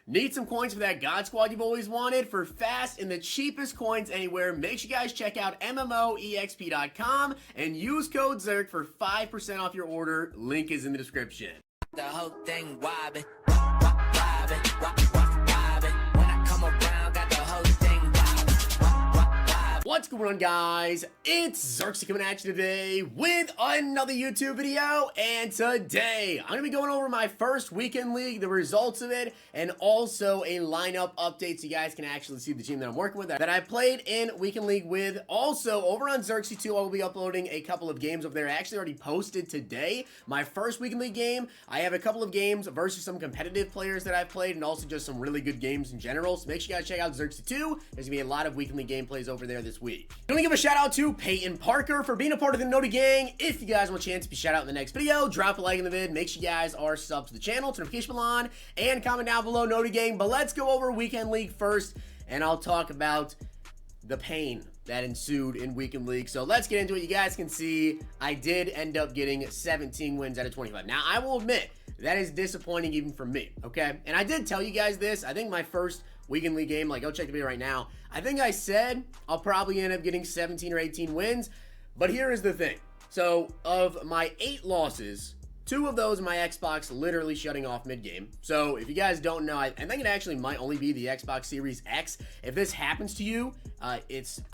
Need some coins for that God Squad you've always wanted? For fast and the cheapest coins anywhere, make sure you guys check out MMOEXP.com and use code ZERK for 5% off your order. Link is in the description. The whole thing wobbin', wobbin', wobbin'. When I come around, got the whole thing wobbin'. What's going on, guys? It's Zirksee coming at you today with another YouTube video, and today I'm going to be going over my first weekend league, the results of it, and also a lineup update so you guys can actually see the team that I'm working with, that I played in weekend league with. Also, over on Zirksee 2, I will be uploading a couple of games over there. I actually already posted today my first weekend league game. I have a couple of games versus some competitive players that I've played, and also just some really good games in general, so make sure you guys check out Zirksee 2. There's going to be a lot of weekend league gameplays over there this week. I'm going to give a shout out to Peyton Parker for being a part of the Noti Gang. If you guys want a chance to be shout out in the next video, drop a like in the vid. Make sure you guys are subbed to the channel, turn notification bell on, and comment down below Noti Gang. But let's go over weekend league first, and I'll talk about the pain that ensued in weekend league. So let's get into it. You guys can see I did end up getting 17 wins out of 25. Now, I will admit, that is disappointing even for me, okay? And I did tell you guys this. I think my first weekend league game, like, go check the video right now. I think I said I'll probably end up getting 17 or 18 wins, but here is the thing. So, of my 8 losses, 2 of those my Xbox literally shutting off mid-game. So, if you guys don't know, I think it actually might only be the Xbox Series X. If this happens to you, I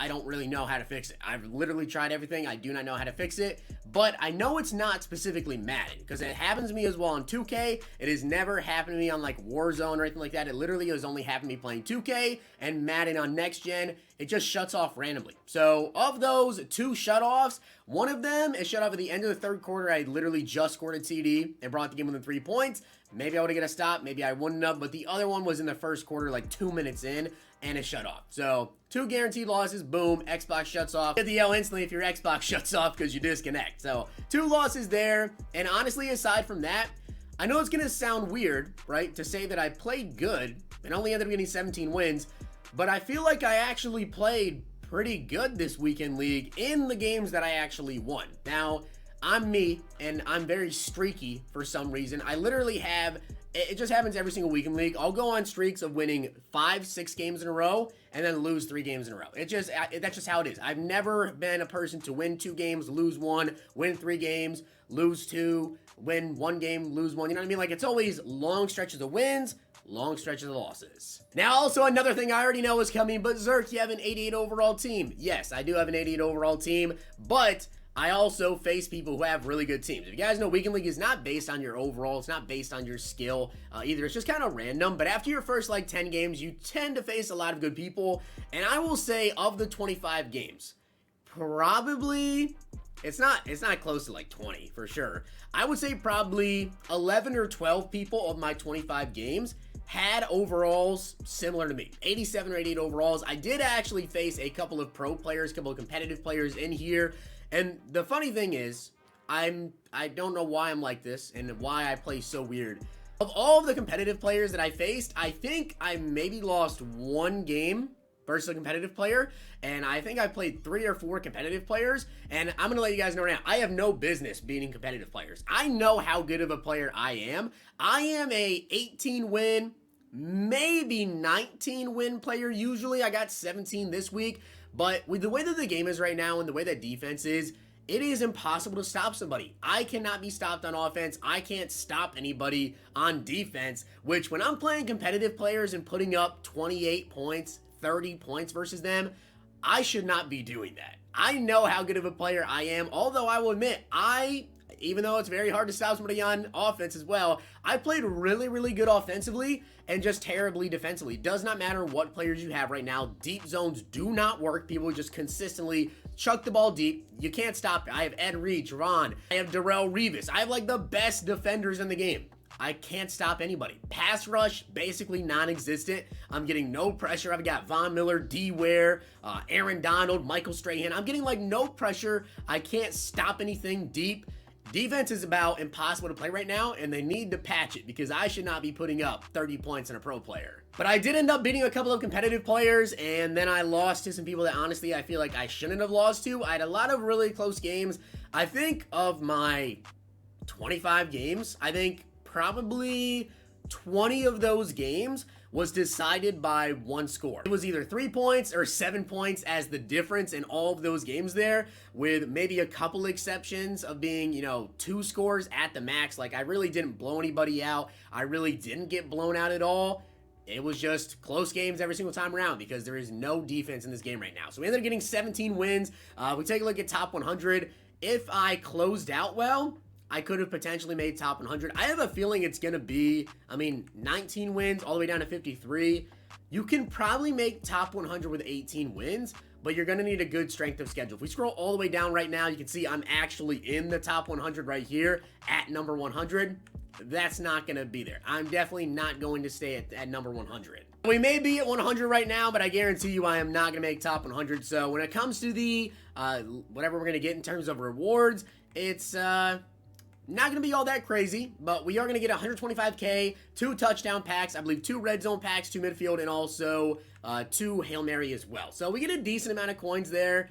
don't really know how to fix it. I've literally tried everything. I do not know how to fix it. But I know it's not specifically Madden, because it happens to me as well on 2K. It has never happened to me on, like, Warzone or anything like that. It literally has only happened to me playing 2K and Madden on next gen. It just shuts off randomly. So, of those 2 shutoffs, one of them is shut off at the end of the third quarter. I literally just scored a TD and brought the game within 3 points. Maybe I would have got a stop. Maybe I wouldn't have. But the other one was in the first quarter, like 2 minutes in, and it shut off. So, 2 guaranteed losses. Boom. Xbox shuts off. Get the yell instantly if your Xbox shuts off because you disconnect. So, 2 losses there. And honestly, aside from that, I know it's going to sound weird, right, to say that I played good and only ended up getting 17 wins. But I feel like I actually played pretty good this weekend league in the games that I actually won. Now, I'm me, and I'm very streaky for some reason. I literally have, it just happens every single weekend league. I'll go on streaks of winning 5, 6 games in a row and then lose 3 games in a row. That's just how it is. I've never been a person to win 2 games, lose 1, win 3 games, lose 2, win 1 game, lose 1. You know what I mean? Like, it's always long stretches of wins, long stretches of losses. Now, also another thing I already know is coming, but Zirk, you have an 88 overall team. Yes, I do have an 88 overall team, but I also face people who have really good teams. If you guys know, weekend league is not based on your overall. It's not based on your skill either. It's just kind of random. But after your first, like, 10 games, you tend to face a lot of good people. And I will say, of the 25 games, probably, it's not close to, like, 20 for sure. I would say probably 11 or 12 people of my 25 games had overalls similar to me. 87 or 88 overalls. I did actually face a couple of pro players, a couple of competitive players in here. And the funny thing is, I don't know why I'm like this and why I play so weird. Of all of the competitive players that I faced, I think I maybe lost 1 game versus a competitive player, and I think I played 3 or 4 competitive players, and I'm gonna let you guys know right now, I have no business beating competitive players. I know how good of a player I am. I am a 18 win, maybe 19 win player usually. I got 17 this week. But with the way that the game is right now and the way that defense is, it is impossible to stop somebody. I cannot be stopped on offense. I can't stop anybody on defense, which when I'm playing competitive players and putting up 28 points, 30 points versus them, I should not be doing that. I know how good of a player I am, although I will admit, even though it's very hard to stop somebody on offense as well, I played really, really good offensively and just terribly defensively. It does not matter what players you have right now. Deep zones do not work. People just consistently chuck the ball deep. You can't stop it. I have Ed Reed, Jerron. I have Darrell Revis. I have, like, the best defenders in the game. I can't stop anybody. Pass rush, basically non-existent. I'm getting no pressure. I've got Von Miller, D. Ware, Aaron Donald, Michael Strahan. I'm getting, like, no pressure. I can't stop anything deep. Defense is about impossible to play right now, and they need to patch it because I should not be putting up 30 points in a pro player. But I did end up beating a couple of competitive players, and then I lost to some people that honestly I feel like I shouldn't have lost to. I had a lot of really close games. I think of my 25 games, I think probably 20 of those games was decided by one score. It was either 3 points or 7 points as the difference in all of those games there, with maybe a couple exceptions of being, you know, 2 scores at the max. Like, I really didn't blow anybody out. I really didn't get blown out at all. It was just close games every single time around because there is no defense in this game right now. So we ended up getting 17 wins. We take a look at top 100. If I closed out well, I could have potentially made top 100. I have a feeling it's going to be, 19 wins all the way down to 53. You can probably make top 100 with 18 wins, but you're going to need a good strength of schedule. If we scroll all the way down right now, you can see I'm actually in the top 100 right here at number 100. That's not going to be there. I'm definitely not going to stay at number 100. We may be at 100 right now, but I guarantee you I am not going to make top 100. So when it comes to the whatever we're going to get in terms of rewards, it's not going to be all that crazy, but we are going to get 125K, 2 touchdown packs, I believe 2 red zone packs, 2 midfield, and also 2 Hail Mary as well. So we get a decent amount of coins there.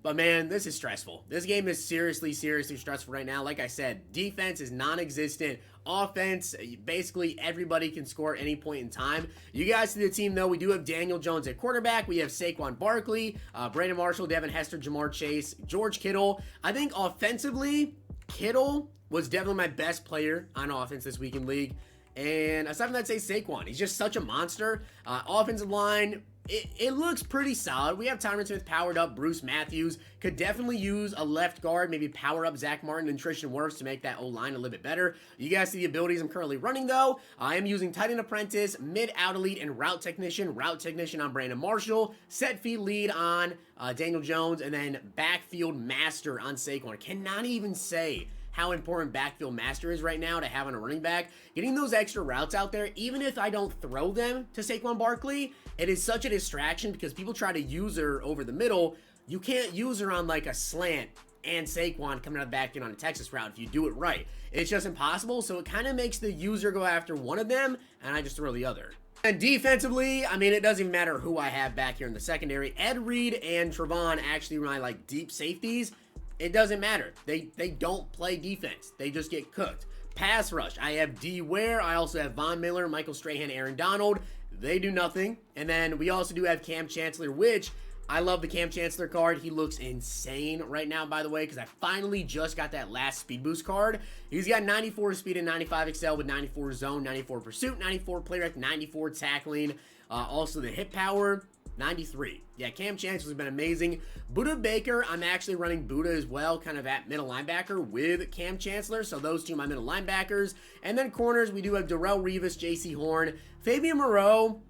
But man, this is stressful. This game is seriously stressful right now. Like I said, defense is non-existent. Offense, basically everybody can score at any point in time. You guys see the team though. We do have Daniel Jones at quarterback. We have Saquon Barkley, Brandon Marshall, Devin Hester, Jamar Chase, George Kittle. I think offensively, Kittle was definitely my best player on offense this week in league. And aside from that, say Saquon. He's just such a monster. Offensive line, it looks pretty solid. We have Tyron Smith powered up. Bruce Matthews could definitely use a left guard, maybe power up Zach Martin and Tristan Wirfs to make that O-line a little bit better. You guys see the abilities I'm currently running though. I am using tight end apprentice, mid out elite, and route technician. Route technician on Brandon Marshall, set feet lead on Daniel Jones, and then backfield master on Saquon. Cannot even say how important backfield master is right now to have on a running back. Getting those extra routes out there, even if I don't throw them to Saquon Barkley, it is such a distraction because people try to use her over the middle. You can't use her on like a slant and Saquon coming out of the backfield on a Texas route if you do it right. It's just impossible, so it kind of makes the user go after one of them, and I just throw the other. And defensively, it doesn't even matter who I have back here in the secondary. Ed Reed and Trevon actually run like deep safeties. It doesn't matter. They don't play defense. They just get cooked. Pass rush. I have D. Ware. I also have Von Miller, Michael Strahan, Aaron Donald. They do nothing. And then we also do have Cam Chancellor, which I love the Cam Chancellor card. He looks insane right now, by the way, because I finally just got that last speed boost card. He's got 94 speed and 95 excel with 94 zone, 94 pursuit, 94 play rec, 94 tackling. Also the hit power. 93. Yeah, Cam Chancellor's been amazing. Buda Baker, I'm actually running Buda as well, kind of at middle linebacker with Cam Chancellor. So those two are my middle linebackers. And then corners, we do have Darrell Revis, JC Horn, Fabian Moreau.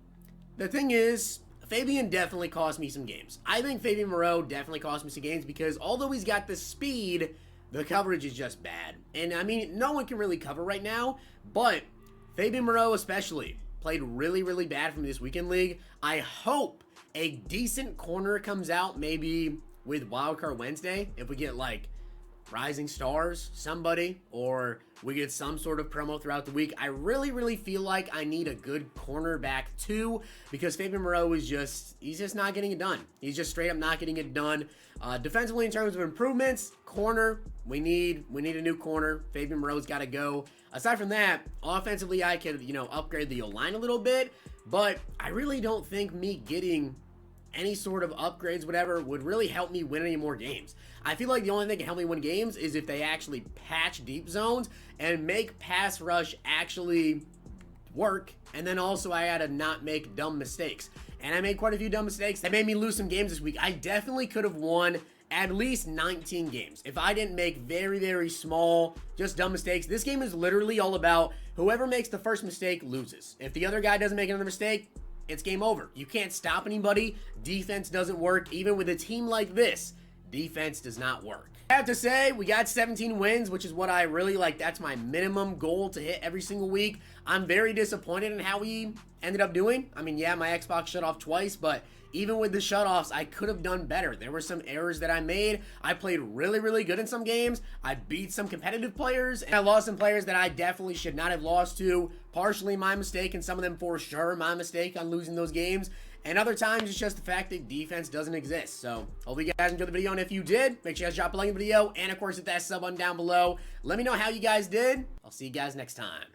The thing is, Fabian definitely cost me some games. I think Fabian Moreau definitely cost me some games because although he's got the speed, the coverage is just bad. And no one can really cover right now, but Fabian Moreau especially played really bad for me this weekend league. I hope a decent corner comes out maybe with Wildcard Wednesday. If we get like Rising Stars, somebody, or we get some sort of promo throughout the week. I really feel like I need a good cornerback too, because Fabian Moreau is he's just not getting it done. He's just straight up not getting it done. Defensively, in terms of improvements, corner, we need a new corner. Fabian Moreau's got to go. Aside from that, offensively, I could, upgrade the O-line a little bit, but I really don't think me getting any sort of upgrades, whatever, would really help me win any more games. I feel like the only thing that can help me win games is if they actually patch deep zones and make pass rush actually work, and then also I had to not make dumb mistakes. And I made quite a few dumb mistakes that made me lose some games this week. I definitely could have won at least 19 games if I didn't make very small, just dumb mistakes. This game is literally all about whoever makes the first mistake loses. If the other guy doesn't make another mistake, it's game over. You can't stop anybody. Defense doesn't work. Even with a team like this, defense does not work. I have to say, we got 17 wins, which is what I really like. That's my minimum goal to hit every single week. I'm very disappointed in how we ended up doing. Yeah, my Xbox shut off twice, but even with the shutoffs, I could have done better. There were some errors that I made. I played really good in some games. I beat some competitive players, and I lost some players that I definitely should not have lost to. Partially my mistake, and some of them for sure my mistake on losing those games. And other times, it's just the fact that defense doesn't exist. So, hope you guys enjoyed the video, and if you did, make sure you guys drop a like in the video, and of course, hit that sub button down below. Let me know how you guys did. I'll see you guys next time.